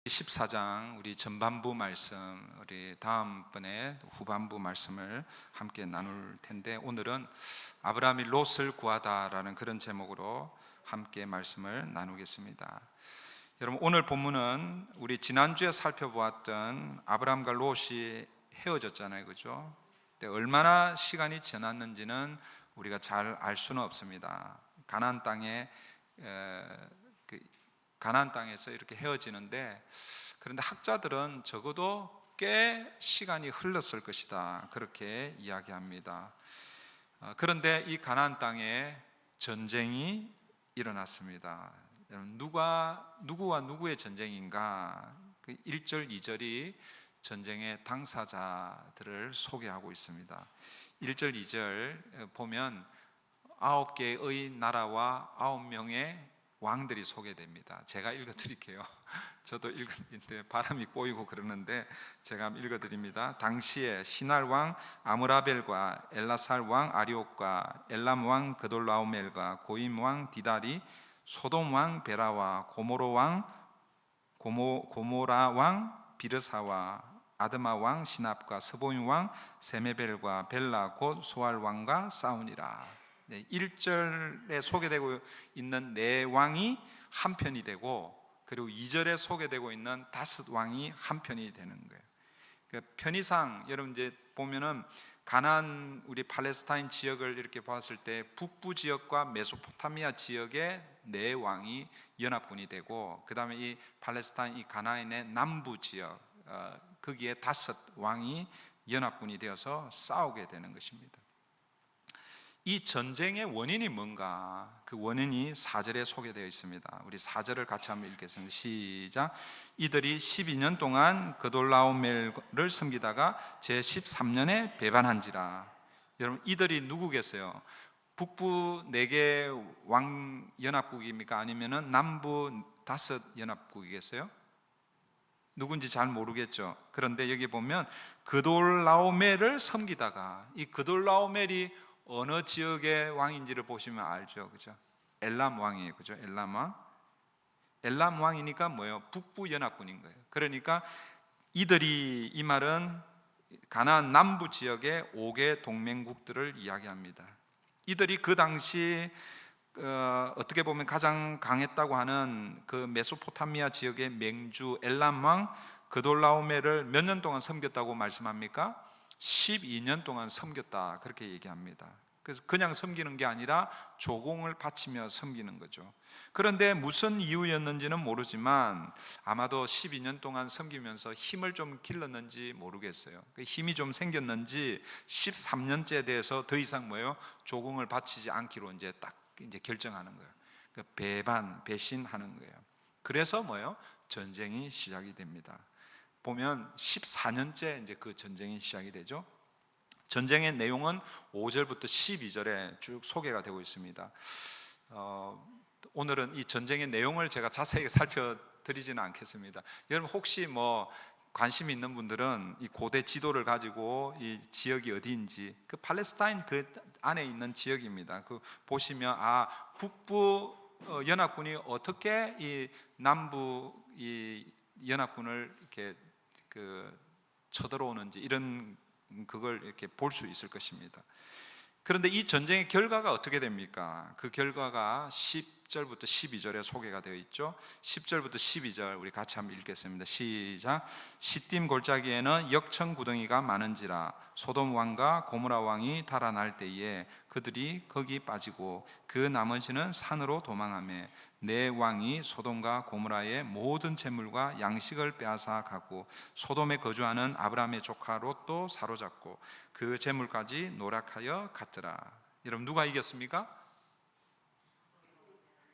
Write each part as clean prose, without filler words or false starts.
14장 우리 전반부 말씀, 우리 다음번에 후반부 말씀을 함께 나눌 텐데, 오늘은 아브라함이 롯을 구하다라는 그런 제목으로 함께 말씀을 나누겠습니다. 여러분, 오늘 본문은 우리 지난주에 살펴보았던 아브라함과 롯이 헤어졌잖아요, 그죠? 근데 얼마나 시간이 지났는지는 우리가 잘 알 수는 없습니다. 가나안 땅에서 이렇게 헤어지는데, 그런데 학자들은 적어도 꽤 시간이 흘렀을 것이다, 그렇게 이야기합니다. 그런데 이 가나안 땅에 전쟁이 일어났습니다. 누구와 누구의 전쟁인가? 1절, 2절이 전쟁의 당사자들을 소개하고 있습니다. 1절, 2절 보면 9개의 나라와 9명의 왕들이 소개됩니다. 제가 읽어드릴게요. 저도 읽었는데 바람이 꼬이고 그러는데 제가 한번 읽어드립니다. 당시에 시날 왕 아므라벨과 엘라살 왕 아리옥과 엘람 왕 그돌라오멜과 고임 왕 디다리, 소돔 왕 베라와 고모라 왕 비르사와 아드마 왕 시납과 스보임 왕 세메벨과 벨라 곧 소알 왕과 싸우니라. 1절에 소개되고 있는 네 왕이 한 편이 되고, 그리고 2절에 소개되고 있는 5 왕이 한 편이 되는 거예요. 편의상 여러분 이제 보면은 가나안, 우리 팔레스타인 지역을 이렇게 봤을 때 북부 지역과 메소포타미아 지역의 네 왕이 연합군이 되고, 그 다음에 이 팔레스타인, 이 가나안의 남부 지역, 거기에 5 왕이 연합군이 되어서 싸우게 되는 것입니다. 이 전쟁의 원인이 뭔가? 그 원인이 4절에 소개되어 있습니다. 우리 4절을 같이 한번 읽겠습니다. 시작. 이들이 12년 동안 그돌라오멜을 섬기다가 제13년에 배반한지라. 여러분, 이들이 누구겠어요? 북부 4개 왕 연합국입니까? 아니면은 남부 5 연합국이겠어요? 누군지 잘 모르겠죠. 그런데 여기 보면 그돌라오멜을 섬기다가, 이 그돌라오멜이 어느 지역의 왕인지를 보시면 알죠, 그죠? 엘람 왕이에요, 그죠? 엘람 왕. 엘람 왕이니까 뭐예요? 북부 연합군인 거예요. 그러니까 이들이, 이 말은 가나안 남부 지역의 5개 동맹국들을 이야기합니다. 이들이 그 당시 어떻게 보면 가장 강했다고 하는 그 메소포타미아 지역의 맹주 엘람 왕 그돌라오멜을 몇 년 동안 섬겼다고 말씀합니까? 12년 동안 섬겼다, 그렇게 얘기합니다. 그래서 그냥 섬기는 게 아니라 조공을 바치며 섬기는 거죠. 그런데 무슨 이유였는지는 모르지만 아마도 12년 동안 섬기면서 힘을 좀 길렀는지 모르겠어요. 힘이 좀 생겼는지 13년째에 대해서 더 이상 뭐예요? 조공을 바치지 않기로 이제 결정하는 거예요. 배신하는 거예요. 그래서 뭐예요? 전쟁이 시작이 됩니다. 보면 14년째 이제 그 전쟁이 시작이 되죠. 전쟁의 내용은 5절부터 12절에 쭉 소개가 되고 있습니다. 오늘은 이 전쟁의 내용을 제가 자세히 살펴드리지는 않겠습니다. 여러분 혹시 관심 있는 분들은 이 고대 지도를 가지고 이 지역이 어디인지, 그 팔레스타인 그 안에 있는 지역입니다. 그 보시면 북부 연합군이 어떻게 이 남부 이 연합군을 이렇게 쳐들어오는지, 이런 그걸 이렇게 볼 수 있을 것입니다. 그런데 이 전쟁의 결과가 어떻게 됩니까? 그 결과가 10절부터 12절에 소개가 되어 있죠. 10절부터 12절 우리 같이 한번 읽겠습니다. 시작. 시딤 골짜기에는 역청 구덩이가 많은지라 소돔 왕과 고모라 왕이 달아날 때에 그들이 거기 빠지고 그 나머지는 산으로 도망하며 네 왕이 소돔과 고모라의 모든 재물과 양식을 빼앗아 가고 소돔에 거주하는 아브라함의 조카 롯도 사로잡고 그 재물까지 노략하여 갔더라. 여러분, 누가 이겼습니까?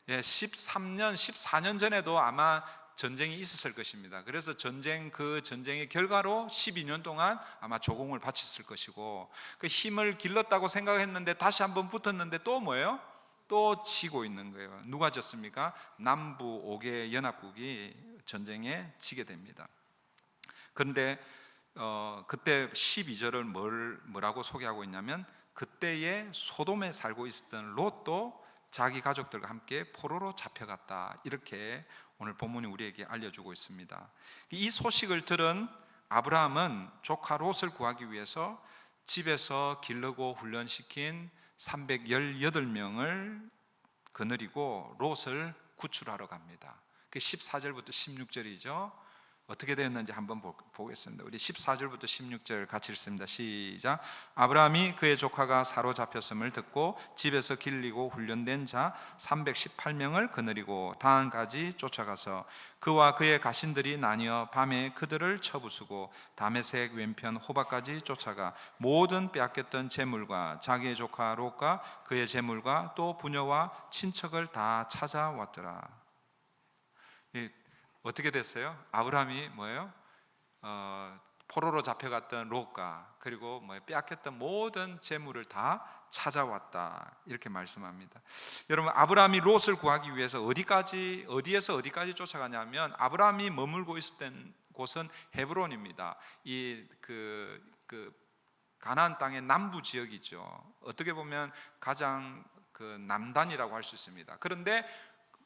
14년 전에도 아마 전쟁이 있었을 것입니다. 그래서 그 전쟁의 결과로 12년 동안 아마 조공을 바쳤을 것이고, 그 힘을 길렀다고 생각했는데 다시 한번 붙었는데 또 뭐예요? 또 지고 있는 거예요. 누가 졌습니까? 남부 5개 연합국이 전쟁에 지게 됩니다. 그런데 그때 12절을 뭐라고 소개하고 있냐면, 그때에 소돔에 살고 있었던 롯도 자기 가족들과 함께 포로로 잡혀갔다, 이렇게 오늘 본문이 우리에게 알려주고 있습니다. 이 소식을 들은 아브라함은 조카 롯을 구하기 위해서 집에서 기르고 훈련시킨 318명을 거느리고 롯을 구출하러 갑니다. 그 14절부터 16절이죠. 어떻게 되었는지 한번 보겠습니다. 우리 14절부터 16절 같이 읽습니다. 시작. 아브라함이 그의 조카가 사로잡혔음을 듣고 집에서 길리고 훈련된 자 318명을 거느리고 다한까지 쫓아가서 그와 그의 가신들이 나뉘어 밤에 그들을 쳐부수고 다메섹 왼편 호바까지 쫓아가 모든 빼앗겼던 재물과 자기의 조카 롯과 그의 재물과 또 부녀와 친척을 다 찾아왔더라. 어떻게 됐어요? 아브라함이 뭐예요? 포로로 잡혀갔던 롯과 그리고 빼앗겼던 모든 재물을 다 찾아왔다, 이렇게 말씀합니다. 여러분, 아브라함이 롯을 구하기 위해서 어디에서 어디까지 쫓아가냐면 아브라함이 머물고 있었던 곳은 헤브론입니다. 가나안 땅의 남부 지역이죠. 어떻게 보면 가장 남단이라고 할 수 있습니다. 그런데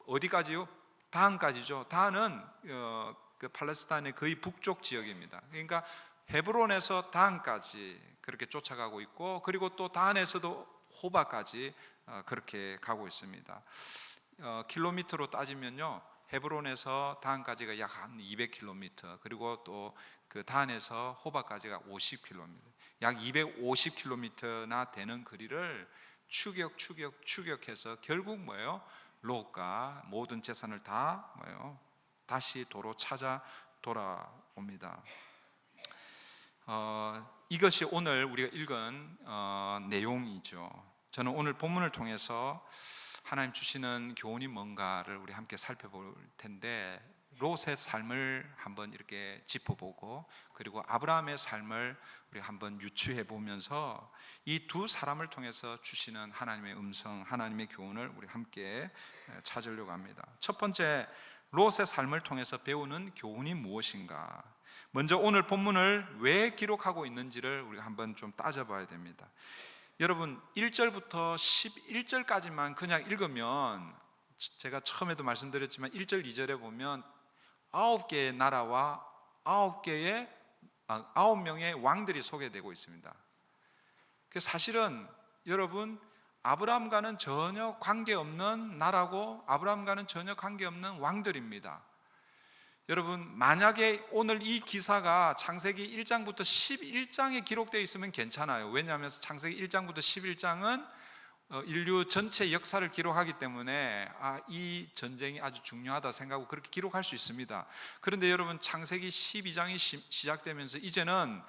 어디까지요? 다한까지죠. 다한은 팔레스타인의 거의 북쪽 지역입니다. 그러니까 헤브론에서 다한까지 그렇게 쫓아가고 있고, 그리고 또 다한에서도 호바까지 그렇게 가고 있습니다. 킬로미터로 따지면요, 헤브론에서 다한까지가 약 한 200km, 그리고 또 그 다한에서 호바까지가 50km, 약 250km나 되는 거리를 추격해서 결국 뭐예요? 롯과 모든 재산을 다 다시 도로 찾아 돌아옵니다. 이것이 오늘 우리가 읽은 내용이죠. 저는 오늘 본문을 통해서 하나님 주시는 교훈이 뭔가를 우리 함께 살펴볼 텐데, 롯의 삶을 한번 이렇게 짚어보고, 그리고 아브라함의 삶을 우리 한번 유추해 보면서 이 두 사람을 통해서 주시는 하나님의 음성, 하나님의 교훈을 우리 함께 찾으려고 합니다. 첫 번째, 롯의 삶을 통해서 배우는 교훈이 무엇인가? 먼저 오늘 본문을 왜 기록하고 있는지를 우리가 한번 좀 따져봐야 됩니다. 여러분, 1절부터 11절까지만 그냥 읽으면, 제가 처음에도 말씀드렸지만 1절, 2절에 보면 9개의 나라와 9명의 왕들이 소개되고 있습니다. 사실은 여러분, 아브라함과는 전혀 관계없는 나라고 아브라함과는 전혀 관계없는 왕들입니다. 여러분, 만약에 오늘 이 기사가 창세기 1장부터 11장에 기록되어 있으면 괜찮아요. 왜냐하면 창세기 1장부터 11장은 인류 전체 역사를 기록하기 때문에 이 전쟁이 아주 중요하다 생각하고 그렇게 기록할 수 있습니다. 그런데 여러분, 창세기 12장이 시작되면서 이제는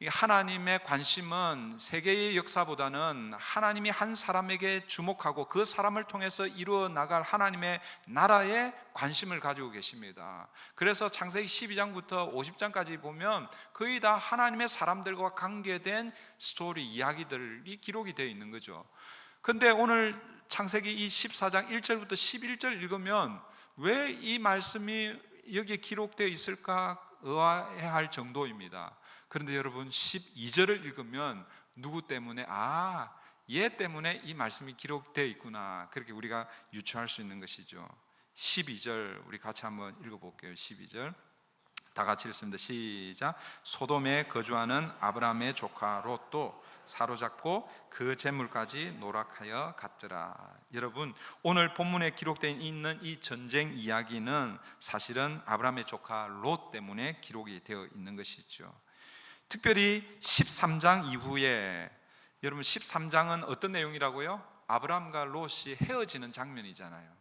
하나님의 관심은 세계의 역사보다는 하나님이 한 사람에게 주목하고 그 사람을 통해서 이루어 나갈 하나님의 나라에 관심을 가지고 계십니다. 그래서 창세기 12장부터 50장까지 보면 거의 다 하나님의 사람들과 관계된 스토리, 이야기들이 기록이 되어 있는 거죠. 근데 오늘 창세기 이 14장 1절부터 11절 읽으면 왜 이 말씀이 여기에 기록되어 있을까 의아해할 정도입니다. 그런데 여러분, 12절을 읽으면 누구 때문에? 얘 때문에 이 말씀이 기록되어 있구나, 그렇게 우리가 유추할 수 있는 것이죠. 12절 우리 같이 한번 읽어볼게요. 12절 다 같이 읽습니다. 시작. 소돔에 거주하는 아브라함의 조카 롯도 사로잡고 그 재물까지 노락하여 갔더라. 여러분, 오늘 본문에 기록되어 있는 이 전쟁 이야기는 사실은 아브라함의 조카 롯 때문에 기록이 되어 있는 것이죠. 특별히 13장 이후에, 여러분 13장은 어떤 내용이라고요? 아브라함과 롯이 헤어지는 장면이잖아요.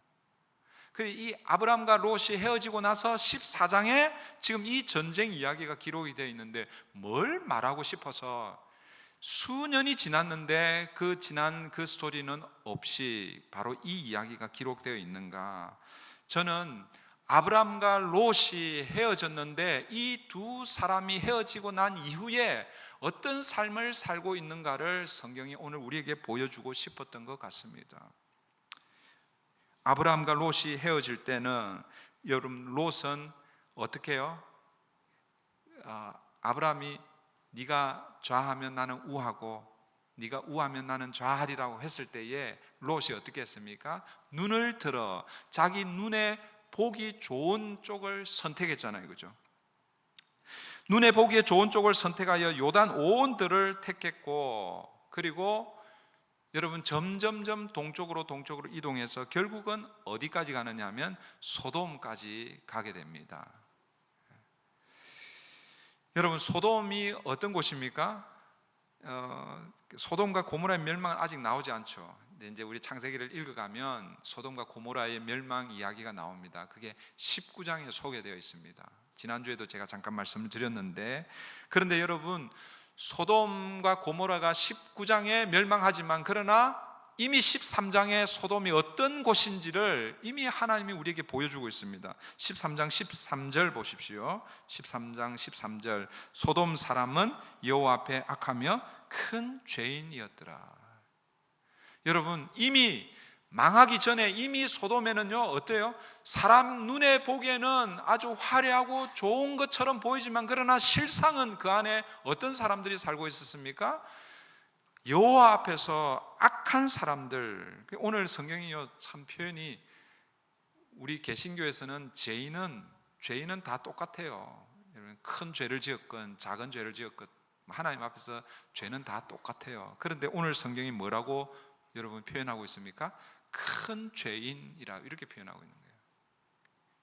이 아브라함과 롯이 헤어지고 나서 14장에 지금 이 전쟁 이야기가 기록이 되어 있는데, 뭘 말하고 싶어서 수년이 지났는데 지난 그 스토리는 없이 바로 이 이야기가 기록되어 있는가? 저는 아브라함과 롯이 헤어졌는데 이 두 사람이 헤어지고 난 이후에 어떤 삶을 살고 있는가를 성경이 오늘 우리에게 보여주고 싶었던 것 같습니다. 아브라함과 롯이 헤어질 때는, 여러분, 롯은 어떻게 해요? 아브라함이 네가 좌하면 나는 우하고 네가 우하면 나는 좌하리라고 했을 때에 롯이 어떻게 했습니까? 눈을 들어 자기 눈에 보기 좋은 쪽을 선택했잖아요, 그죠? 눈에 보기에 좋은 쪽을 선택하여 요단 오온들을 택했고, 그리고 여러분 점점점 동쪽으로 이동해서 결국은 어디까지 가느냐 하면 소돔까지 가게 됩니다. 여러분, 소돔이 어떤 곳입니까? 소돔과 고모라의 멸망은 아직 나오지 않죠. 근데 이제 우리 창세기를 읽어가면 소돔과 고모라의 멸망 이야기가 나옵니다. 그게 19장에 소개되어 있습니다. 지난주에도 제가 잠깐 말씀을 드렸는데, 그런데 여러분, 소돔과 고모라가 19장에 멸망하지만 그러나 이미 13장에 소돔이 어떤 곳인지를 이미 하나님이 우리에게 보여주고 있습니다. 13장 13절 보십시오. 13장 13절, 소돔 사람은 여호와 앞에 악하며 큰 죄인이었더라. 여러분, 이미 망하기 전에 이미 소돔에는요, 어때요? 사람 눈에 보기에는 아주 화려하고 좋은 것처럼 보이지만 그러나 실상은 그 안에 어떤 사람들이 살고 있었습니까? 여호와 앞에서 악한 사람들. 오늘 성경이요, 참 표현이, 우리 개신교에서는 죄인은 다 똑같아요. 큰 죄를 지었건 작은 죄를 지었건 하나님 앞에서 죄는 다 똑같아요. 그런데 오늘 성경이 뭐라고 여러분 표현하고 있습니까? 큰 죄인이라 이렇게 표현하고 있는 거예요.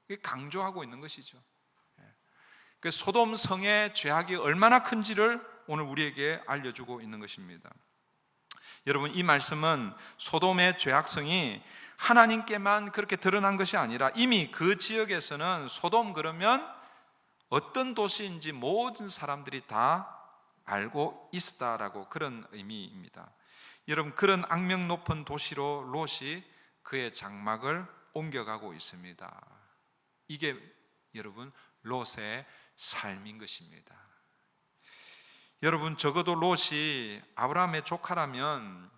이게 강조하고 있는 것이죠. 그 소돔 성의 죄악이 얼마나 큰지를 오늘 우리에게 알려주고 있는 것입니다. 여러분, 이 말씀은 소돔의 죄악성이 하나님께만 그렇게 드러난 것이 아니라 이미 그 지역에서는 소돔 그러면 어떤 도시인지 모든 사람들이 다 알고 있었다라고, 그런 의미입니다. 여러분, 그런 악명 높은 도시로 롯이 그의 장막을 옮겨가고 있습니다. 이게 여러분 롯의 삶인 것입니다. 여러분, 적어도 롯이 아브라함의 조카라면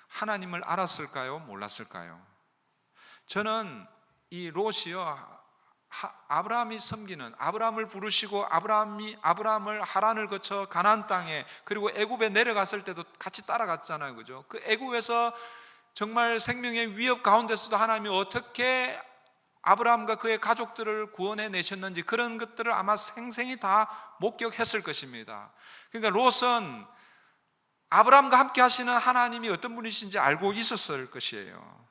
하나님을 알았을까요? 몰랐을까요? 저는 이 롯이요, 아브라함이 섬기는, 아브라함을 부르시고 아브라함을 하란을 거쳐 가나안 땅에, 그리고 애굽에 내려갔을 때도 같이 따라갔잖아요, 그죠? 그 애굽에서 정말 생명의 위협 가운데서도 하나님이 어떻게 아브라함과 그의 가족들을 구원해 내셨는지 그런 것들을 아마 생생히 다 목격했을 것입니다. 그러니까 롯은 아브라함과 함께 하시는 하나님이 어떤 분이신지 알고 있었을 것이에요.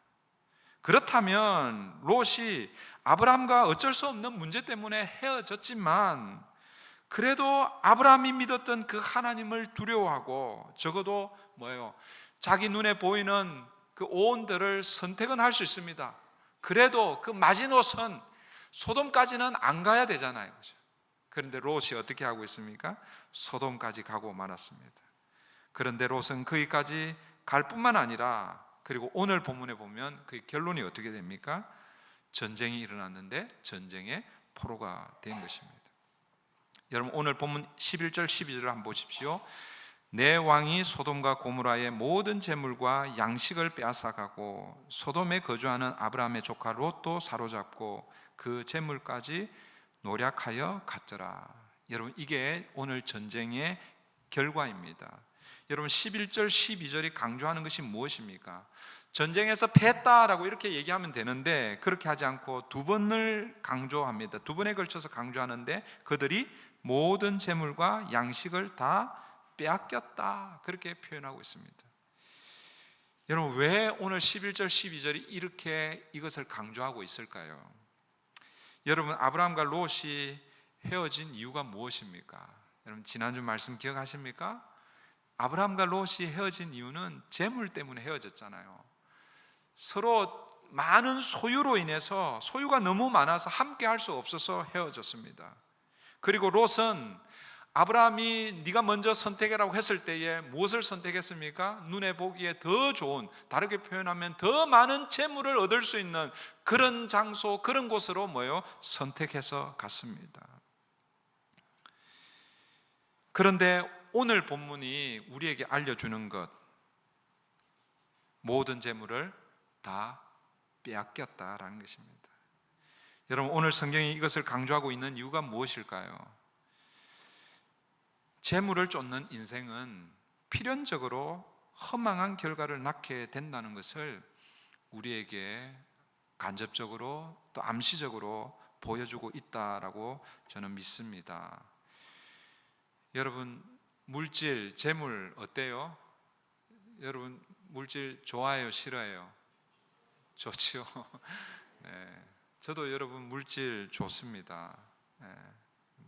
그렇다면 롯이 아브라함과 어쩔 수 없는 문제 때문에 헤어졌지만 그래도 아브라함이 믿었던 그 하나님을 두려워하고 적어도 자기 눈에 보이는 그 오온들을 선택은 할 수 있습니다. 그래도 그 마지노선 소돔까지는 안 가야 되잖아요, 그렇죠? 그런데 롯이 어떻게 하고 있습니까? 소돔까지 가고 말았습니다. 그런데 롯은 거기까지 갈 뿐만 아니라, 그리고 오늘 본문에 보면 그 결론이 어떻게 됩니까? 전쟁이 일어났는데 전쟁의 포로가 된 것입니다. 여러분, 오늘 본문 11절 12절을 한번 보십시오. 내 왕이 소돔과 고모라의 모든 재물과 양식을 빼앗아가고 소돔에 거주하는 아브라함의 조카 롯도 사로잡고 그 재물까지 노략하여 갔더라. 여러분, 이게 오늘 전쟁의 결과입니다. 여러분, 11절 12절이 강조하는 것이 무엇입니까? 전쟁에서 패했다라고 이렇게 얘기하면 되는데 그렇게 하지 않고 두 번을 강조합니다. 두 번에 걸쳐서 강조하는데 그들이 모든 재물과 양식을 다 빼앗겼다, 그렇게 표현하고 있습니다. 여러분, 왜 오늘 11절 12절이 이렇게 이것을 강조하고 있을까요? 여러분, 아브라함과 롯이 헤어진 이유가 무엇입니까? 여러분, 지난주 말씀 기억하십니까? 아브라함과 롯이 헤어진 이유는 재물 때문에 헤어졌잖아요. 서로 많은 소유로 인해서, 소유가 너무 많아서 함께 할 수 없어서 헤어졌습니다. 그리고 롯은 아브라함이 네가 먼저 선택해라고 했을 때에 무엇을 선택했습니까? 눈에 보기에 더 좋은, 다르게 표현하면 더 많은 재물을 얻을 수 있는 그런 장소, 그런 곳으로 선택해서 갔습니다. 그런데 오늘 본문이 우리에게 알려주는 것, 모든 재물을 다 빼앗겼다라는 것입니다. 여러분, 오늘 성경이 이것을 강조하고 있는 이유가 무엇일까요? 재물을 쫓는 인생은 필연적으로 허망한 결과를 낳게 된다는 것을 우리에게 간접적으로 또 암시적으로 보여주고 있다라고 저는 믿습니다. 여러분, 물질, 재물 어때요? 여러분, 물질 좋아해요, 싫어해요? 좋죠. 네, 저도 여러분 물질 좋습니다. 네,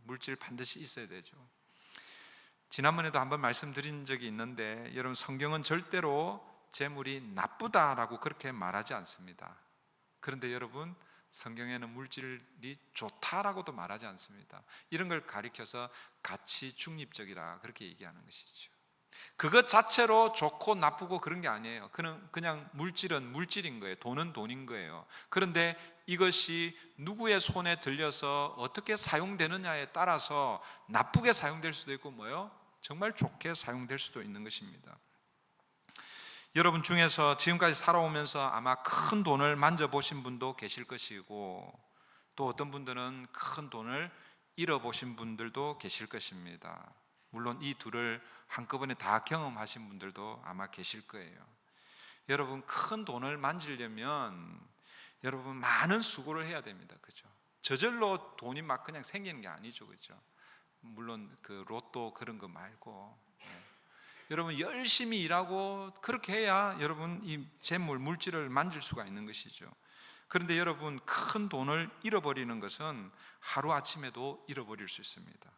물질 반드시 있어야 되죠. 지난번에도 한번 말씀드린 적이 있는데, 여러분, 성경은 절대로 재물이 나쁘다라고 그렇게 말하지 않습니다. 그런데 여러분, 성경에는 물질이 좋다라고도 말하지 않습니다. 이런 걸 가리켜서 가치 중립적이라 그렇게 얘기하는 것이죠. 그것 자체로 좋고 나쁘고 그런 게 아니에요. 그냥 물질은 물질인 거예요. 돈은 돈인 거예요. 그런데 이것이 누구의 손에 들려서 어떻게 사용되느냐에 따라서 나쁘게 사용될 수도 있고 정말 좋게 사용될 수도 있는 것입니다. 여러분 중에서 지금까지 살아오면서 아마 큰 돈을 만져보신 분도 계실 것이고, 또 어떤 분들은 큰 돈을 잃어보신 분들도 계실 것입니다. 물론 이 둘을 한꺼번에 다 경험하신 분들도 아마 계실 거예요. 여러분, 큰 돈을 만지려면 여러분 많은 수고를 해야 됩니다. 그죠? 저절로 돈이 막 그냥 생기는 게 아니죠. 그죠? 물론 그 로또 그런 거 말고, 여러분 열심히 일하고 그렇게 해야 여러분 이 재물, 물질을 만질 수가 있는 것이죠. 그런데 여러분, 큰 돈을 잃어버리는 것은 하루아침에도 잃어버릴 수 있습니다.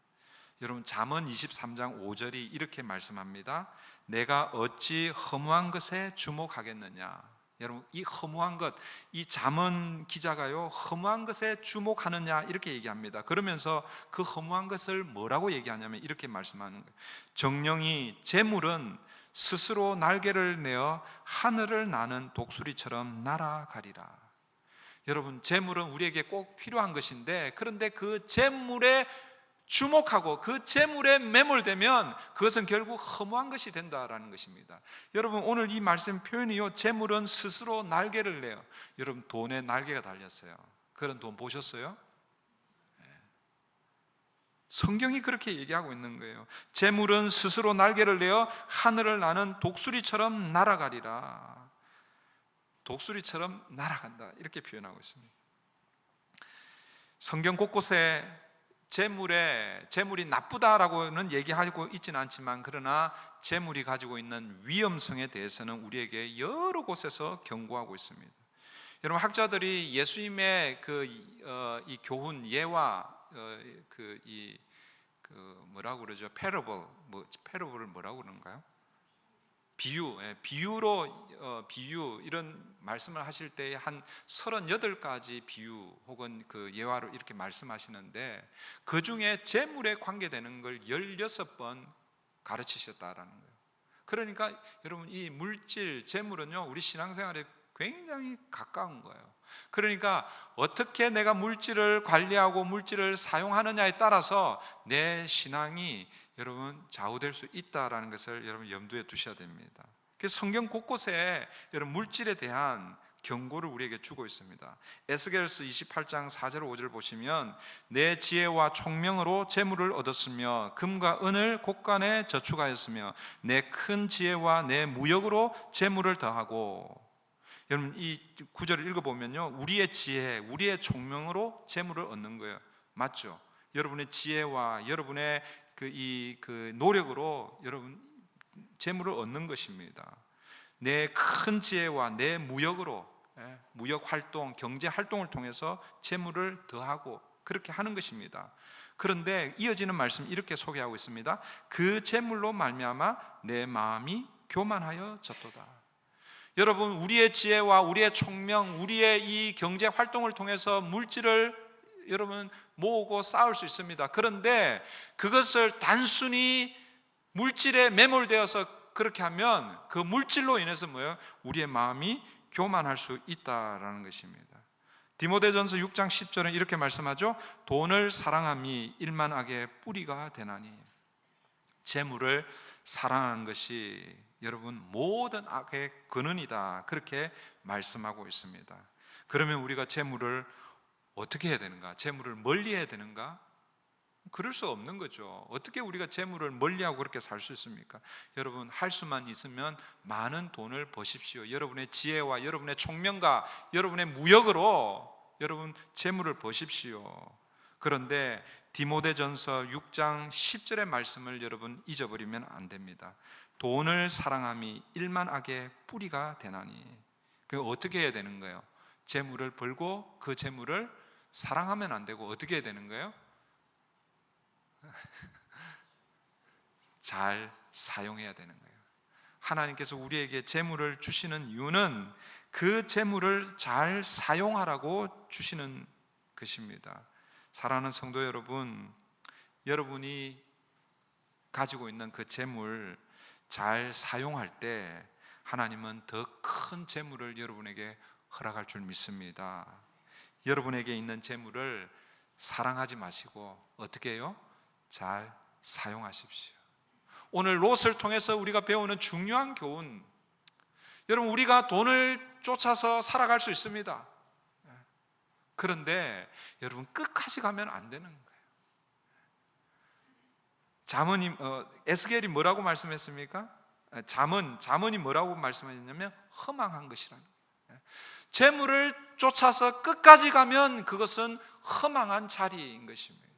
여러분, 잠언 23장 5절이 이렇게 말씀합니다. 내가 어찌 허무한 것에 주목하겠느냐. 여러분, 이 허무한 것, 이 잠언 기자가요, 허무한 것에 주목하느냐 이렇게 얘기합니다. 그러면서 그 허무한 것을 뭐라고 얘기하냐면 이렇게 말씀하는 거예요. 정령이, 재물은 스스로 날개를 내어 하늘을 나는 독수리처럼 날아가리라. 여러분, 재물은 우리에게 꼭 필요한 것인데, 그런데 그 재물에 주목하고 그 재물에 매몰되면 그것은 결국 허무한 것이 된다라는 것입니다. 여러분, 오늘 이 말씀 표현이요, 재물은 스스로 날개를 내요. 여러분, 돈에 날개가 달렸어요. 그런 돈 보셨어요? 성경이 그렇게 얘기하고 있는 거예요. 재물은 스스로 날개를 내어 하늘을 나는 독수리처럼 날아가리라. 독수리처럼 날아간다, 이렇게 표현하고 있습니다. 성경 곳곳에 재물이 나쁘다라고는 얘기하고 있지는 않지만, 그러나 재물이 가지고 있는 위험성에 대해서는 우리에게 여러 곳에서 경고하고 있습니다. 여러분, 학자들이 예수님의 이 교훈, 예와 뭐라고 그러죠? 패러블을 뭐라고 그러는가요? 비유 이런 말씀을 하실 때 한 38가지 비유 혹은 그 예화로 이렇게 말씀하시는데, 그 중에 재물에 관계되는 걸 16번 가르치셨다라는 거예요. 그러니까 여러분, 이 물질, 재물은요, 우리 신앙생활에 굉장히 가까운 거예요. 그러니까 어떻게 내가 물질을 관리하고 물질을 사용하느냐에 따라서 내 신앙이 여러분 좌우될 수 있다라는 것을 여러분 염두에 두셔야 됩니다. 그래서 성경 곳곳에 여러분 물질에 대한 경고를 우리에게 주고 있습니다. 에스겔서 28장 4절 5절 보시면, 내 지혜와 총명으로 재물을 얻었으며 금과 은을 곳간에 저축하였으며 내 큰 지혜와 내 무역으로 재물을 더하고. 여러분, 이 구절을 읽어보면요, 우리의 지혜, 우리의 총명으로 재물을 얻는 거예요. 맞죠? 여러분의 지혜와 여러분의 그 노력으로 여러분 재물을 얻는 것입니다. 내 큰 지혜와 내 무역으로, 무역 활동, 경제 활동을 통해서 재물을 더하고 그렇게 하는 것입니다. 그런데 이어지는 말씀 이렇게 소개하고 있습니다. 그 재물로 말미암아 내 마음이 교만하여 졌도다. 여러분, 우리의 지혜와 우리의 총명, 우리의 이 경제 활동을 통해서 물질을 여러분 모으고 쌓을 수 있습니다. 그런데 그것을 단순히 물질에 매몰되어서 그렇게 하면 그 물질로 인해서 우리의 마음이 교만할 수 있다라는 것입니다. 디모데전서 6장 10절은 이렇게 말씀하죠. 돈을 사랑함이 일만 악의 뿌리가 되나니. 재물을 사랑하는 것이 여러분 모든 악의 근원이다, 그렇게 말씀하고 있습니다. 그러면 우리가 재물을 어떻게 해야 되는가? 재물을 멀리 해야 되는가? 그럴 수 없는 거죠. 어떻게 우리가 재물을 멀리하고 그렇게 살 수 있습니까? 여러분, 할 수만 있으면 많은 돈을 버십시오. 여러분의 지혜와 여러분의 총명과 여러분의 무역으로 여러분 재물을 버십시오. 그런데 디모데전서 6장 10절의 말씀을 여러분 잊어버리면 안 됩니다. 돈을 사랑함이 일만 악의 뿌리가 되나니. 그 어떻게 해야 되는 거예요? 재물을 벌고 그 재물을 사랑하면 안 되고 어떻게 해야 되는 거예요? 잘 사용해야 되는 거예요. 하나님께서 우리에게 재물을 주시는 이유는 그 재물을 잘 사용하라고 주시는 것입니다. 사랑하는 성도 여러분, 여러분이 가지고 있는 그 재물 잘 사용할 때 하나님은 더 큰 재물을 여러분에게 허락할 줄 믿습니다. 여러분에게 있는 재물을 사랑하지 마시고 어떻게 해요? 잘 사용하십시오. 오늘 롯을 통해서 우리가 배우는 중요한 교훈, 여러분, 우리가 돈을 쫓아서 살아갈 수 있습니다. 그런데 여러분, 끝까지 가면 안 되는 거예요. 에스겔이 뭐라고 말씀했습니까? 잠언이 뭐라고 말씀하셨냐면 허망한 것이라는 거예요. 재물을 쫓아서 끝까지 가면 그것은 허망한 자리인 것입니다.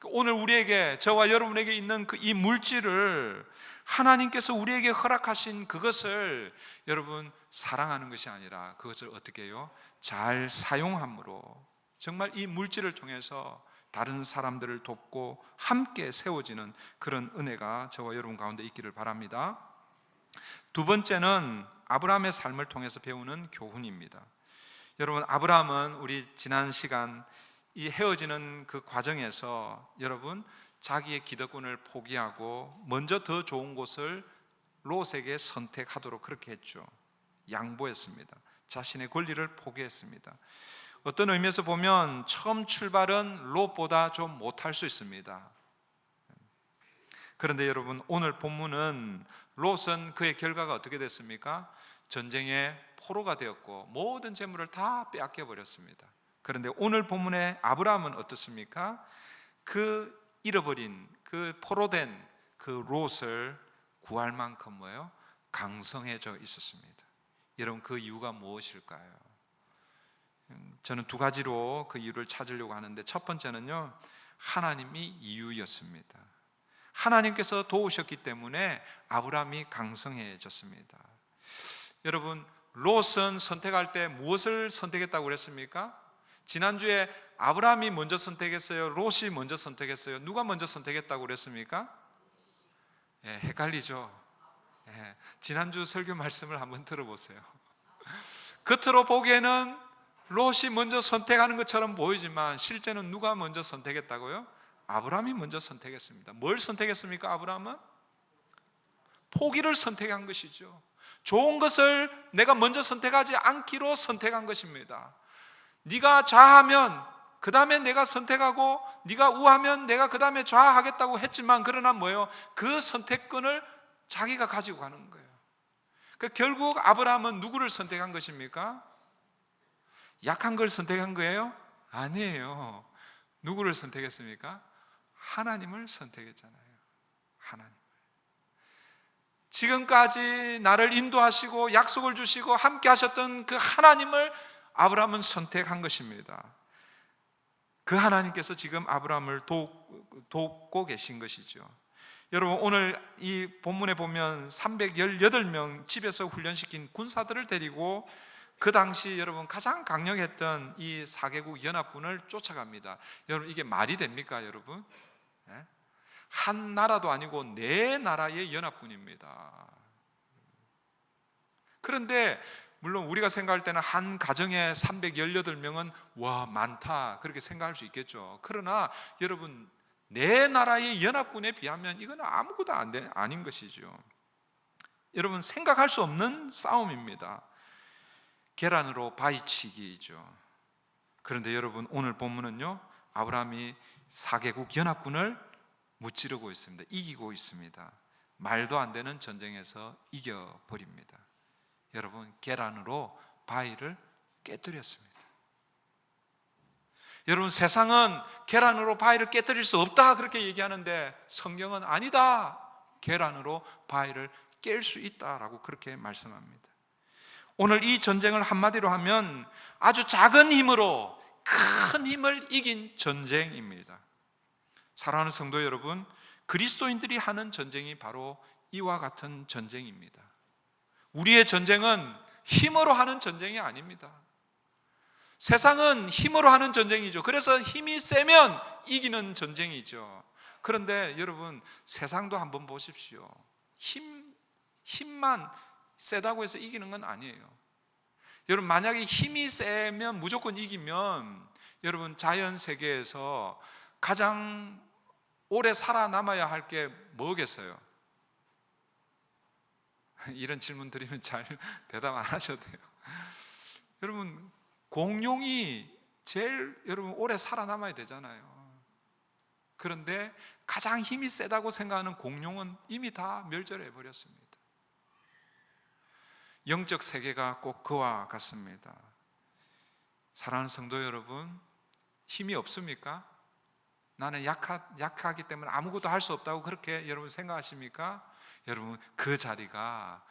오늘 우리에게, 저와 여러분에게 있는 이 물질을 하나님께서 우리에게 허락하신 그것을 여러분 사랑하는 것이 아니라 그것을 어떻게 해요? 잘 사용함으로 정말 이 물질을 통해서 다른 사람들을 돕고 함께 세워지는 그런 은혜가 저와 여러분 가운데 있기를 바랍니다. 두 번째는 아브라함의 삶을 통해서 배우는 교훈입니다. 여러분, 아브라함은 우리 지난 시간 이 헤어지는 그 과정에서 여러분 자기의 기득권을 포기하고 먼저 더 좋은 곳을 롯에게 선택하도록 그렇게 했죠. 양보했습니다. 자신의 권리를 포기했습니다. 어떤 의미에서 보면 처음 출발은 롯보다 좀 못할 수 있습니다. 그런데 여러분, 오늘 본문은 롯은 그의 결과가 어떻게 됐습니까? 전쟁의 포로가 되었고 모든 재물을 다 빼앗겨 버렸습니다. 그런데 오늘 본문의 아브라함은 어떻습니까? 그 잃어버린, 그 포로된 그 롯을 구할 만큼 뭐예요? 강성해져 있었습니다. 여러분, 그 이유가 무엇일까요? 저는 두 가지로 그 이유를 찾으려고 하는데, 첫 번째는요, 하나님이 이유였습니다. 하나님께서 도우셨기 때문에 아브라함이 강성해졌습니다. 여러분, 롯은 선택할 때 무엇을 선택했다고 그랬습니까? 지난주에 아브라함이 먼저 선택했어요? 롯이 먼저 선택했어요? 누가 먼저 선택했다고 그랬습니까? 헷갈리죠? 지난주 설교 말씀을 한번 들어보세요. 겉으로 보기에는 롯이 먼저 선택하는 것처럼 보이지만 실제는 누가 먼저 선택했다고요? 아브라함이 먼저 선택했습니다. 뭘 선택했습니까? 아브라함은? 포기를 선택한 것이죠. 좋은 것을 내가 먼저 선택하지 않기로 선택한 것입니다. 네가 좌하면 그 다음에 내가 선택하고, 네가 우하면 내가 그 다음에 좌하겠다고 했지만, 그러나 뭐예요? 그 선택권을 자기가 가지고 가는 거예요. 결국 아브라함은 누구를 선택한 것입니까? 약한 걸 선택한 거예요? 아니에요. 누구를 선택했습니까? 하나님을 선택했잖아요. 하나님. 지금까지 나를 인도하시고 약속을 주시고 함께 하셨던 그 하나님을 아브라함은 선택한 것입니다. 그 하나님께서 지금 아브라함을 돕고 계신 것이죠. 여러분, 오늘 이 본문에 보면 318명 집에서 훈련시킨 군사들을 데리고 그 당시 여러분 가장 강력했던 이 4개국 연합군을 쫓아갑니다. 여러분, 이게 말이 됩니까, 여러분? 한 나라도 아니고 4나라의 연합군입니다. 그런데 물론 우리가 생각할 때는 한 가정에 318명은 와, 많다, 그렇게 생각할 수 있겠죠. 그러나 여러분, 4나라의 연합군에 비하면 이건 아무것도 아닌 것이죠. 여러분, 생각할 수 없는 싸움입니다. 계란으로 바위치기이죠. 그런데 여러분, 오늘 본문은요, 아브라함이 4개국 연합군을 무찌르고 있습니다. 이기고 있습니다. 말도 안 되는 전쟁에서 이겨버립니다. 여러분, 계란으로 바위를 깨뜨렸습니다. 여러분, 세상은 계란으로 바위를 깨뜨릴 수 없다 그렇게 얘기하는데 성경은 아니다, 계란으로 바위를 깰 수 있다라고 그렇게 말씀합니다. 오늘 이 전쟁을 한마디로 하면 아주 작은 힘으로 큰 힘을 이긴 전쟁입니다. 사랑하는 성도 여러분, 그리스도인들이 하는 전쟁이 바로 이와 같은 전쟁입니다. 우리의 전쟁은 힘으로 하는 전쟁이 아닙니다. 세상은 힘으로 하는 전쟁이죠. 그래서 힘이 세면 이기는 전쟁이죠. 그런데 여러분, 세상도 한번 보십시오. 힘만 세다고 해서 이기는 건 아니에요. 여러분, 만약에 힘이 세면 무조건 이기면 여러분, 자연 세계에서 가장 오래 살아남아야 할 게 뭐겠어요? 이런 질문 드리면 잘 대답 안 하셔도 돼요. 여러분, 공룡이 제일 여러분 오래 살아남아야 되잖아요. 그런데 가장 힘이 세다고 생각하는 공룡은 이미 다 멸절해 버렸습니다. 영적 세계가 꼭 그와 같습니다. 사랑하는 성도 여러분, 힘이 없습니까? 나는 약하기 때문에 아무것도 할 수 없다고 그렇게 여러분 생각하십니까? 여러분, 그 자리가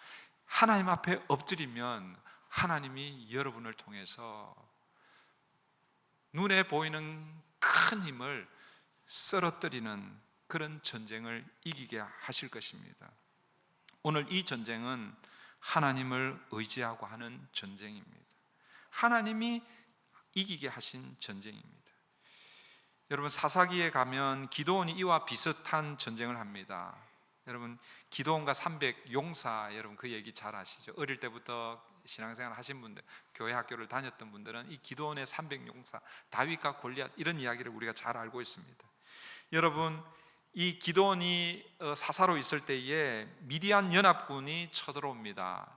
하나님 앞에 엎드리면 하나님이 여러분을 통해서 눈에 보이는 큰 힘을 쓰러뜨리는 그런 전쟁을 이기게 하실 것입니다. 오늘 이 전쟁은 하나님을 의지하고 하는 전쟁입니다. 하나님이 이기게 하신 전쟁입니다. 여러분, 사사기에 가면 기드온이 이와 비슷한 전쟁을 합니다. 여러분, 기드온과 300 용사, 여러분 그 얘기 잘 아시죠? 어릴 때부터 신앙생활 하신 분들, 교회 학교를 다녔던 분들은 이 기드온의 300 용사, 다윗과 골리앗, 이런 이야기를 우리가 잘 알고 있습니다. 여러분, 이 기드온이 사사로 있을 때에 미디안 연합군이 쳐들어옵니다.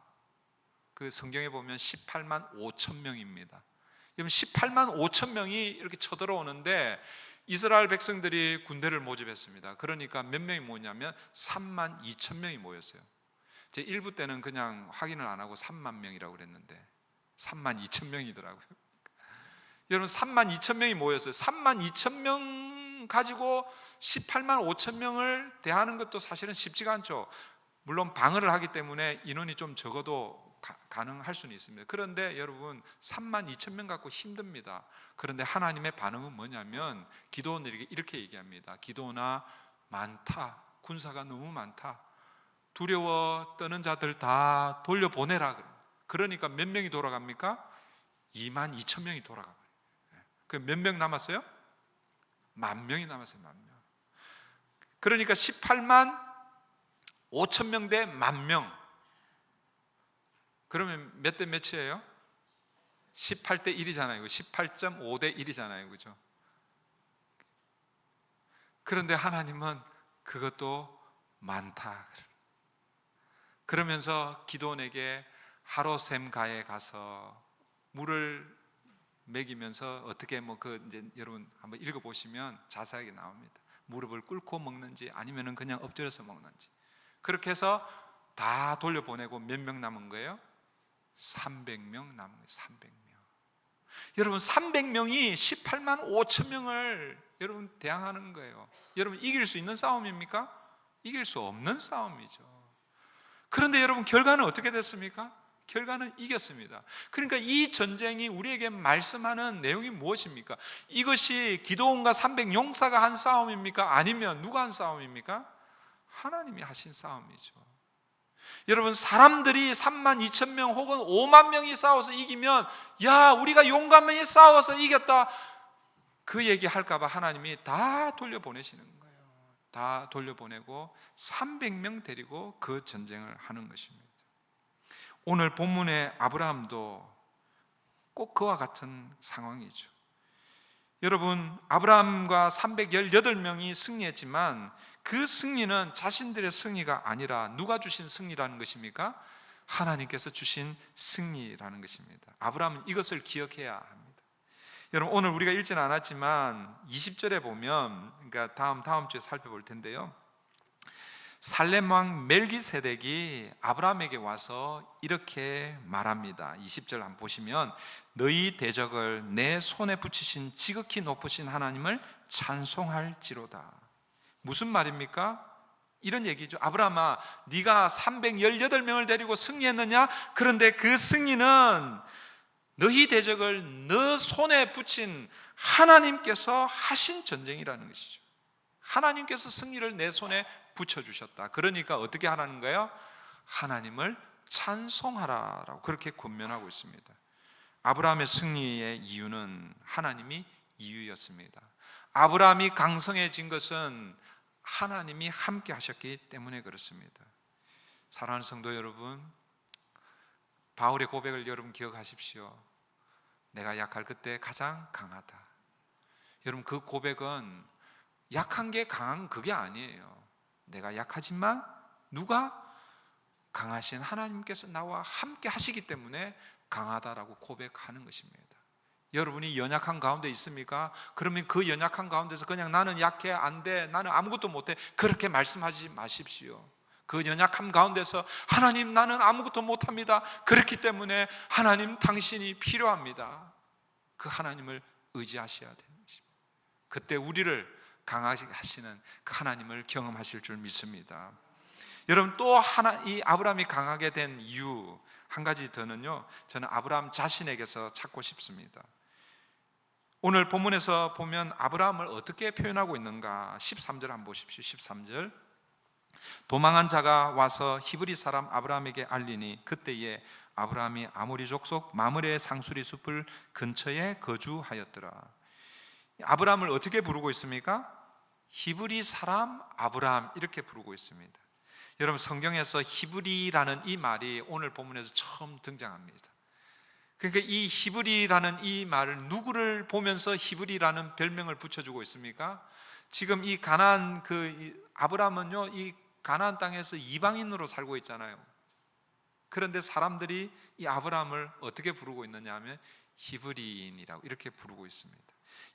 그 성경에 보면 18만 5천 명입니다. 여러분, 18만 5천 명이 이렇게 쳐들어오는데 이스라엘 백성들이 군대를 모집했습니다. 그러니까 몇 명이 모였냐면 3만 2천 명이 모였어요. 제 1부 때는 그냥 확인을 안 하고 3만 명이라고 그랬는데 3만 2천 명이더라고요. 여러분, 3만 2천 명이 모였어요. 3만 2천 명 가지고 18만 5천 명을 대하는 것도 사실은 쉽지가 않죠. 물론 방어를 하기 때문에 인원이 좀 적어도 가능할 수는 있습니다. 그런데 여러분, 3만 2천 명 갖고 힘듭니다. 그런데 하나님의 반응은 뭐냐면 기드온에게 이렇게 얘기합니다. 기드온아, 많다, 군사가 너무 많다, 두려워 떠는 자들 다 돌려보내라. 그러니까 몇 명이 돌아갑니까? 2만 2천 명이 돌아가요. 그 몇 명 남았어요? 10,000명이 남았어요. 10,000명. 그러니까 18만 5천 명 대 10,000명. 그러면 몇 대 몇이에요? 18대 1이잖아요. 18.5대 1이잖아요. 그죠? 그런데 하나님은 그것도 많다. 그러면서 기드온에게 하로셈가에 가서 물을 먹이면서 어떻게 이제 여러분 한번 읽어보시면 자세하게 나옵니다. 무릎을 꿇고 먹는지 아니면은 그냥 엎드려서 먹는지. 그렇게 해서 다 돌려보내고 몇 명 남은 거예요? 300명 남은 거예요. 300명. 여러분, 300명이 18만 5천 명을 여러분 대항하는 거예요. 여러분, 이길 수 있는 싸움입니까? 이길 수 없는 싸움이죠. 그런데 여러분, 결과는 어떻게 됐습니까? 결과는 이겼습니다. 그러니까 이 전쟁이 우리에게 말씀하는 내용이 무엇입니까? 이것이 기드온과 300 용사가 한 싸움입니까? 아니면 누가 한 싸움입니까? 하나님이 하신 싸움이죠. 여러분, 사람들이 3만 2천 명 혹은 5만 명이 싸워서 이기면 야, 우리가 용감하게 싸워서 이겼다, 그 얘기 할까 봐 하나님이 다 돌려보내시는 거예요. 다 돌려보내고 300명 데리고 그 전쟁을 하는 것입니다. 오늘 본문의 아브라함도 꼭 그와 같은 상황이죠. 여러분, 아브라함과 318명이 승리했지만 그 승리는 자신들의 승리가 아니라 누가 주신 승리라는 것입니까? 하나님께서 주신 승리라는 것입니다. 아브라함은 이것을 기억해야 합니다. 여러분, 오늘 우리가 읽지는 않았지만 20절에 보면, 그러니까 다음 주에 살펴볼 텐데요, 살렘 왕 멜기세덱이 아브라함에게 와서 이렇게 말합니다. 20절 한번 보시면, 너희 대적을 내 손에 붙이신 지극히 높으신 하나님을 찬송할지로다. 무슨 말입니까? 이런 얘기죠. 아브라함아, 네가 318명을 데리고 승리했느냐? 그런데 그 승리는 너희 대적을 너 손에 붙인 하나님께서 하신 전쟁이라는 것이죠. 하나님께서 승리를 내 손에 붙여주셨다. 그러니까 어떻게 하라는 거예요? 하나님을 찬송하라라고 그렇게 권면하고 있습니다. 아브라함의 승리의 이유는 하나님이 이유였습니다. 아브라함이 강성해진 것은 하나님이 함께 하셨기 때문에 그렇습니다. 사랑하는 성도 여러분, 바울의 고백을 여러분 기억하십시오. 내가 약할 그때 가장 강하다. 여러분, 그 고백은 약한 게 강한 그게 아니에요. 내가 약하지만 누가? 강하신 하나님께서 나와 함께 하시기 때문에 강하다라고 고백하는 것입니다. 여러분이 연약한 가운데 있습니까? 그러면 그 연약한 가운데서 그냥 나는 약해, 안 돼, 나는 아무것도 못해, 그렇게 말씀하지 마십시오. 그 연약함 가운데서 하나님, 나는 아무것도 못합니다. 그렇기 때문에 하나님, 당신이 필요합니다. 그 하나님을 의지하셔야 되는 것입니다. 그때 우리를 강하게 하시는 그 하나님을 경험하실 줄 믿습니다. 여러분, 또 하나, 이 아브라함이 강하게 된 이유 한 가지 더는요, 저는 아브라함 자신에게서 찾고 싶습니다. 오늘 본문에서 보면 아브라함을 어떻게 표현하고 있는가? 13절 한번 보십시오. 13절. 도망한 자가 와서 히브리 사람 아브라함에게 알리니 그때에 아브라함이 아모리 족속 마므레 상수리 숲을 근처에 거주하였더라. 아브라함을 어떻게 부르고 있습니까? 히브리 사람 아브라함, 이렇게 부르고 있습니다. 여러분, 성경에서 히브리라는 이 말이 오늘 본문에서 처음 등장합니다. 그러니까 이 히브리라는 이 말을 누구를 보면서 히브리라는 별명을 붙여주고 있습니까? 지금 이 가나안, 아브라함은요, 이 가나안 땅에서 이방인으로 살고 있잖아요. 그런데 사람들이 이 아브라함을 어떻게 부르고 있느냐 하면 히브리인이라고 이렇게 부르고 있습니다.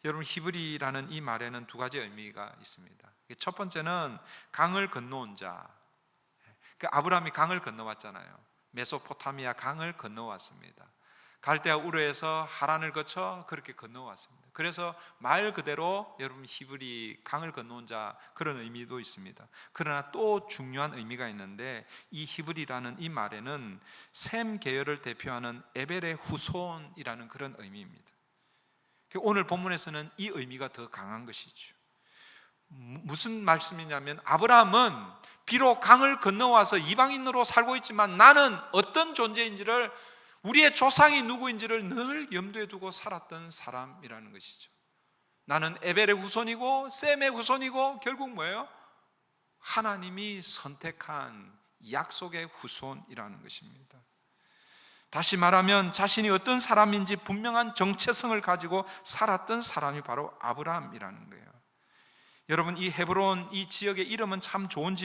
여러분, 히브리라는 이 말에는 두 가지 의미가 있습니다. 첫 번째는 강을 건너온 자. 아브라함이 강을 건너왔잖아요. 메소포타미아 강을 건너왔습니다. 갈대아 우르에서 하란을 거쳐 그렇게 건너왔습니다. 그래서 말 그대로 여러분 히브리, 강을 건너온 자, 그런 의미도 있습니다. 그러나 또 중요한 의미가 있는데, 이 히브리라는 이 말에는 셈 계열을 대표하는 에벨의 후손이라는 그런 의미입니다. 오늘 본문에서는 이 의미가 더 강한 것이죠. 무슨 말씀이냐면, 아브라함은 비록 강을 건너와서 이방인으로 살고 있지만 나는 어떤 존재인지를, 우리의 조상이 누구인지를 늘 염두에 두고 살았던 사람이라는 것이죠. 나는 에벨의 후손이고 셈의 후손이고 결국 뭐예요? 하나님이 선택한 약속의 후손이라는 것입니다. 다시 말하면 자신이 어떤 사람인지 분명한 정체성을 가지고 살았던 사람이 바로 아브라함이라는 거예요. 여러분, 이 헤브론, 이 지역의 이름은 참 좋은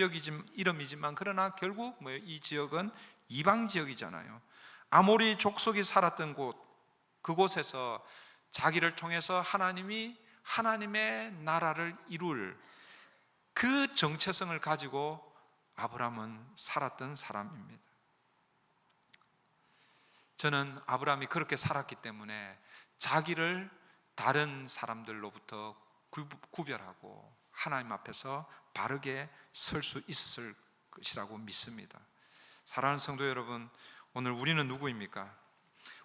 이름이지만 그러나 결국 뭐예요? 이 지역은 이방 지역이잖아요. 아모리 족속이 살았던 곳, 그곳에서 자기를 통해서 하나님이 하나님의 나라를 이룰 그 정체성을 가지고 아브라함은 살았던 사람입니다. 저는 아브라함이 그렇게 살았기 때문에 자기를 다른 사람들로부터 구별하고 하나님 앞에서 바르게 설 수 있을 것이라고 믿습니다. 사랑하는 성도 여러분, 오늘 우리는 누구입니까?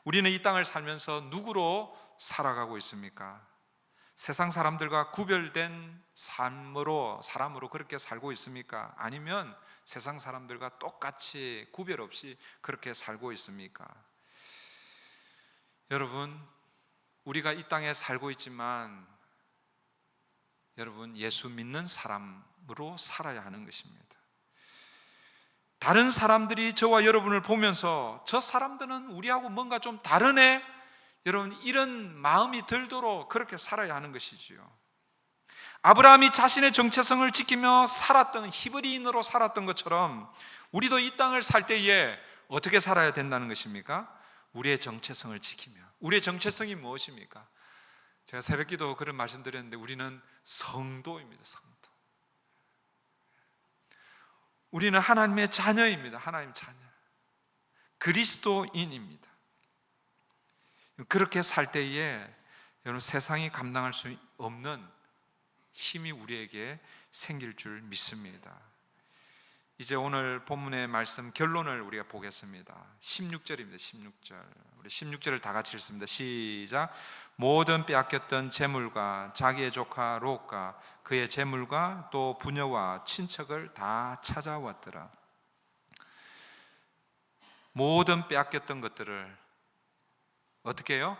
우리는 이 땅을 살면서 누구로 살아가고 있습니까? 세상 사람들과 구별된 사람으로 그렇게 살고 있습니까? 아니면 세상 사람들과 똑같이 구별 없이 그렇게 살고 있습니까? 여러분, 우리가 이 땅에 살고 있지만 여러분, 예수 믿는 사람으로 살아야 하는 것입니다. 다른 사람들이 저와 여러분을 보면서 저 사람들은 우리하고 뭔가 좀 다르네, 여러분, 이런 마음이 들도록 그렇게 살아야 하는 것이지요. 아브라함이 자신의 정체성을 지키며 살았던, 히브리인으로 살았던 것처럼 우리도 이 땅을 살 때에 어떻게 살아야 된다는 것입니까? 우리의 정체성을 지키며. 우리의 정체성이 무엇입니까? 제가 새벽기도 그런 말씀드렸는데 우리는 성도입니다. 성도. 우리는 하나님의 자녀입니다. 하나님의 자녀, 그리스도인입니다. 그렇게 살 때에 여러분 세상이 감당할 수 없는 힘이 우리에게 생길 줄 믿습니다. 이제 오늘 본문의 말씀 결론을 우리가 보겠습니다. 16절입니다. 16절. 우리 16절을 다 같이 읽습니다. 시작. 모든 빼앗겼던 재물과 자기의 조카 롯과 그의 재물과 또 부녀와 친척을 다 찾아왔더라. 모든 빼앗겼던 것들을 어떻게 해요?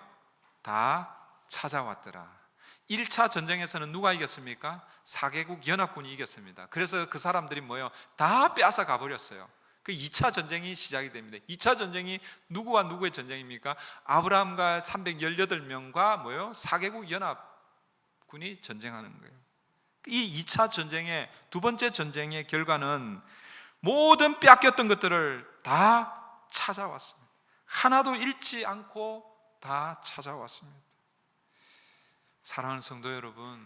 다 찾아왔더라. 1차 전쟁에서는 누가 이겼습니까? 4개국 연합군이 이겼습니다. 그래서 그 사람들이 뭐예요? 다 빼앗아 가버렸어요. 그 2차 전쟁이 시작이 됩니다. 2차 전쟁이 누구와 누구의 전쟁입니까? 아브라함과 318명과 뭐예요? 4개국 연합군이 전쟁하는 거예요. 이 2차 전쟁의 두 번째 전쟁의 결과는 모든 빼앗겼던 것들을 다 찾아왔습니다. 하나도 잃지 않고 다 찾아왔습니다. 사랑하는 성도 여러분,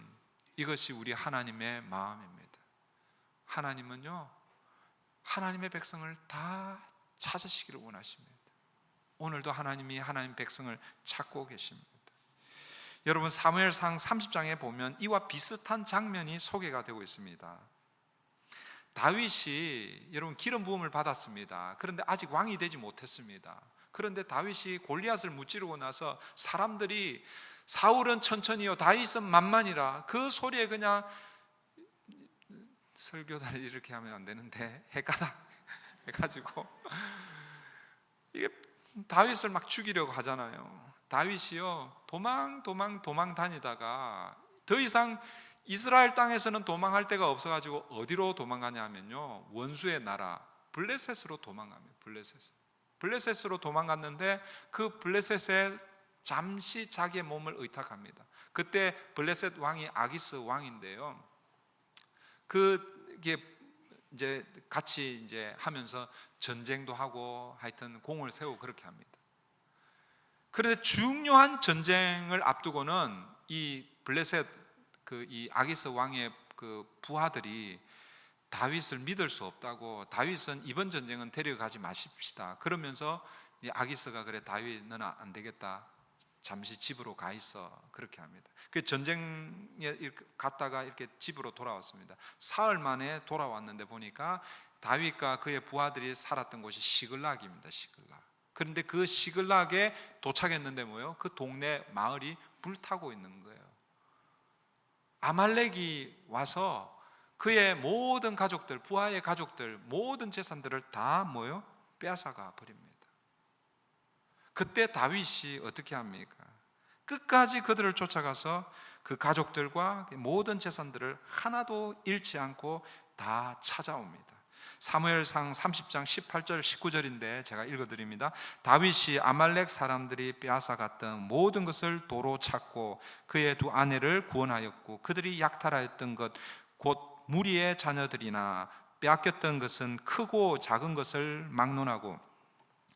이것이 우리 하나님의 마음입니다. 하나님은요, 하나님의 백성을 다 찾으시기를 원하십니다. 오늘도 하나님이 하나님 백성을 찾고 계십니다. 여러분, 사무엘상 30장에 보면 이와 비슷한 장면이 소개가 되고 있습니다. 다윗이 여러분 기름 부음을 받았습니다. 그런데 아직 왕이 되지 못했습니다. 그런데 다윗이 골리앗을 무찌르고 나서 사람들이 사울은 천천히요 다윗은 만만이라 그 소리에 그냥 설교단을 이렇게 하면 안 되는데 헷갈아 해가지고 이게 다윗을 막 죽이려고 하잖아요. 다윗이요 도망 다니다가 더 이상 이스라엘 땅에서는 도망할 데가 없어가지고 어디로 도망가냐면요, 원수의 나라 블레셋으로 도망갑니다. 블레셋으로 도망갔는데 그 블레셋에 잠시 자기의 몸을 의탁합니다. 그때 블레셋 왕이 아기스 왕인데요, 그게 이제 같이 이제 하면서 전쟁도 하고 하여튼 공을 세우고 그렇게 합니다. 그런데 중요한 전쟁을 앞두고는 이 블레셋 이 아기스 왕의 그 부하들이 다윗을 믿을 수 없다고, 다윗은 이번 전쟁은 데려가지 마십시다 그러면서 이 아기스가 그래 다윗 너는 안 되겠다, 잠시 집으로 가 있어 그렇게 합니다. 그 전쟁에 갔다가 이렇게 집으로 돌아왔습니다. 사흘 만에 돌아왔는데 보니까 다윗과 그의 부하들이 살았던 곳이 시글락입니다. 시글락. 그런데 그 시글락에 도착했는데 뭐예요? 그 동네 마을이 불타고 있는 거예요. 아말렉이 와서 그의 모든 가족들, 부하의 가족들, 모든 재산들을 다 뭐예요? 빼앗아가 버립니다. 그때 다윗이 어떻게 합니까? 끝까지 그들을 쫓아가서 그 가족들과 모든 재산들을 하나도 잃지 않고 다 찾아옵니다. 사무엘상 30장 18절 19절인데 제가 읽어드립니다. 다윗이 아말렉 사람들이 빼앗아갔던 모든 것을 도로 찾고 그의 두 아내를 구원하였고 그들이 약탈하였던 것 곧 무리의 자녀들이나 빼앗겼던 것은 크고 작은 것을 막론하고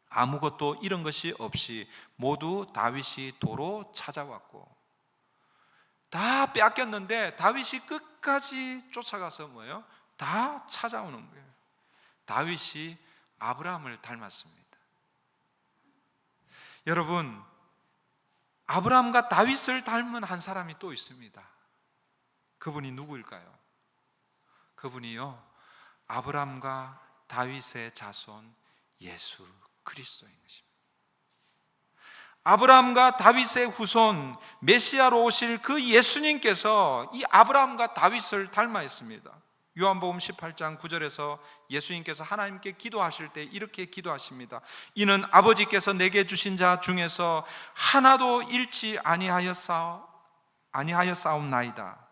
아무것도 잃은 것이 없이 모두 다윗이 도로 찾아왔고, 다 빼앗겼는데 다윗이 끝까지 쫓아가서 뭐예요? 다 찾아오는 거예요. 다윗이 아브라함을 닮았습니다. 여러분, 아브라함과 다윗을 닮은 한 사람이 또 있습니다. 그분이 누구일까요? 그분이요, 아브라함과 다윗의 자손 예수 그리스도인 것입니다. 아브라함과 다윗의 후손 메시아로 오실 그 예수님께서 이 아브라함과 다윗을 닮아 있습니다. 요한복음 18장 9절에서 예수님께서 하나님께 기도하실 때 이렇게 기도하십니다. 이는 아버지께서 내게 주신 자 중에서 하나도 잃지 아니하였사옵나이다.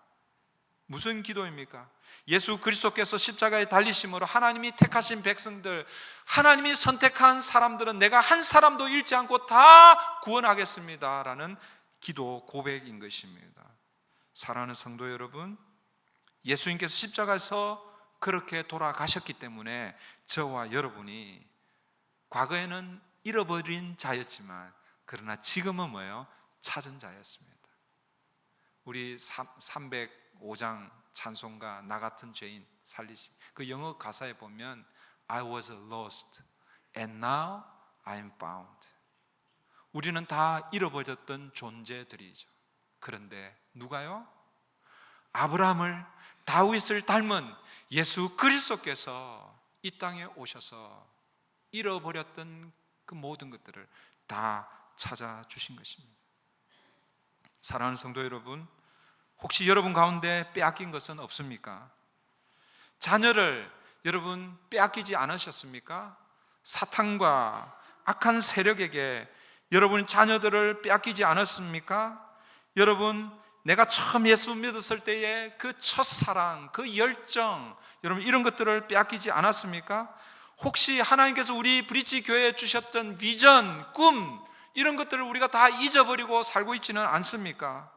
무슨 기도입니까? 예수 그리스도께서 십자가에 달리심으로 하나님이 택하신 백성들, 하나님이 선택한 사람들은 내가 한 사람도 잃지 않고 다 구원하겠습니다 라는 기도 고백인 것입니다. 사랑하는 성도 여러분, 예수님께서 십자가에서 그렇게 돌아가셨기 때문에 저와 여러분이 과거에는 잃어버린 자였지만 그러나 지금은 뭐예요? 찾은 자였습니다. 우리 305장 찬송가 나 같은 죄인 살리시, 그 영어 가사에 보면 I was lost and now I am found. 우리는 다 잃어버렸던 존재들이죠. 그런데 누가요? 아브라함을, 다윗을 닮은 예수 그리스도께서 이 땅에 오셔서 잃어버렸던 그 모든 것들을 다 찾아주신 것입니다. 사랑하는 성도 여러분, 혹시 여러분 가운데 빼앗긴 것은 없습니까? 자녀를 여러분 빼앗기지 않으셨습니까? 사탄과 악한 세력에게 여러분 자녀들을 빼앗기지 않았습니까? 여러분, 내가 처음 예수 믿었을 때의 그 첫사랑, 그 열정, 여러분 이런 것들을 빼앗기지 않았습니까? 혹시 하나님께서 우리 브릿지 교회에 주셨던 비전, 꿈, 이런 것들을 우리가 다 잊어버리고 살고 있지는 않습니까?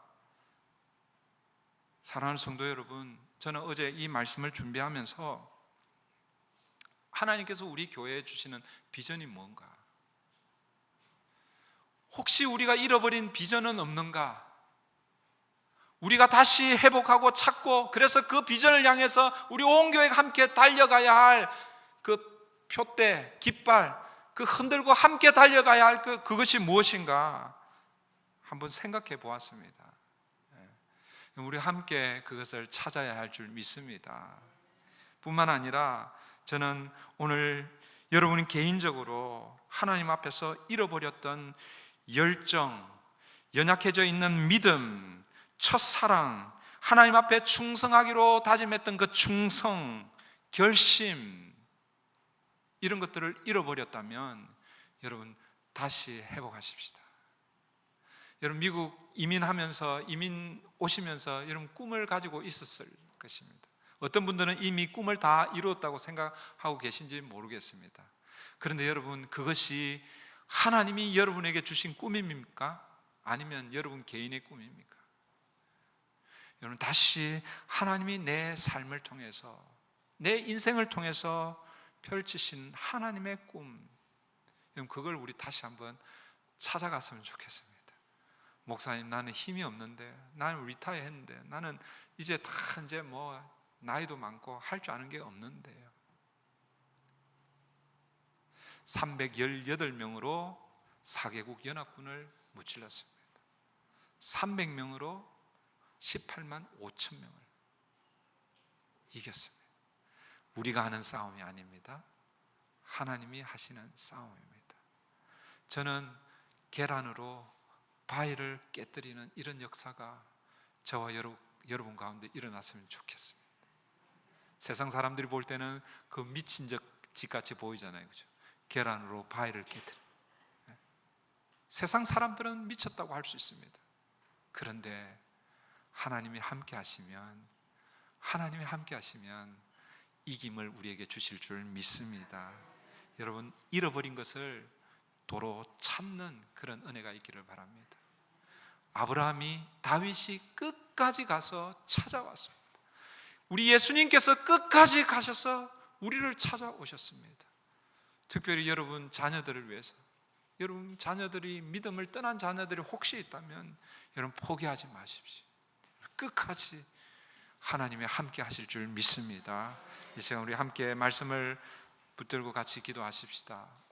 사랑하는 성도 여러분, 저는 어제 이 말씀을 준비하면서 하나님께서 우리 교회에 주시는 비전이 뭔가, 혹시 우리가 잃어버린 비전은 없는가? 우리가 다시 회복하고 찾고, 그래서 그 비전을 향해서 우리 온 교회가 함께 달려가야 할 그 표대, 깃발, 그 흔들고 함께 달려가야 할 그것이 무엇인가 한번 생각해 보았습니다. 우리 함께 그것을 찾아야 할 줄 믿습니다. 뿐만 아니라 저는 오늘 여러분이 개인적으로 하나님 앞에서 잃어버렸던 열정, 연약해져 있는 믿음, 첫사랑, 하나님 앞에 충성하기로 다짐했던 그 충성, 결심, 이런 것들을 잃어버렸다면 여러분 다시 회복하십시다. 여러분 미국 이민 오시면서 여러분 꿈을 가지고 있었을 것입니다. 어떤 분들은 이미 꿈을 다 이루었다고 생각하고 계신지 모르겠습니다. 그런데 여러분, 그것이 하나님이 여러분에게 주신 꿈입니까? 아니면 여러분 개인의 꿈입니까? 여러분, 다시 하나님이 내 삶을 통해서, 내 인생을 통해서 펼치신 하나님의 꿈, 여러분 그걸 우리 다시 한번 찾아갔으면 좋겠습니다. 목사님, 나는 힘이 없는데, 나는 리타이어 했는데, 나는 이제 다 이제 나이도 많고 할 줄 아는 게 없는데요. 318명으로 4개국 연합군을 무찔렀습니다. 300명으로 18만 5천 명을 이겼습니다. 우리가 하는 싸움이 아닙니다. 하나님이 하시는 싸움입니다. 저는 계란으로 바위를 깨뜨리는 이런 역사가 저와 여러분 가운데 일어났으면 좋겠습니다. 세상 사람들이 볼 때는 그 미친 짓같이 보이잖아요, 그죠? 계란으로 바위를 깨뜨려. 세상 사람들은 미쳤다고 할 수 있습니다. 그런데 하나님이 함께 하시면 이김을 우리에게 주실 줄 믿습니다. 여러분, 잃어버린 것을 도로 찾는 그런 은혜가 있기를 바랍니다. 아브라함이, 다윗이 끝까지 가서 찾아왔습니다. 우리 예수님께서 끝까지 가셔서 우리를 찾아오셨습니다. 특별히 여러분 자녀들을 위해서, 여러분 자녀들이 믿음을 떠난 자녀들이 혹시 있다면 여러분 포기하지 마십시오. 끝까지 하나님이 함께 하실 줄 믿습니다. 이 시간 우리 함께 말씀을 붙들고 같이 기도하십시다.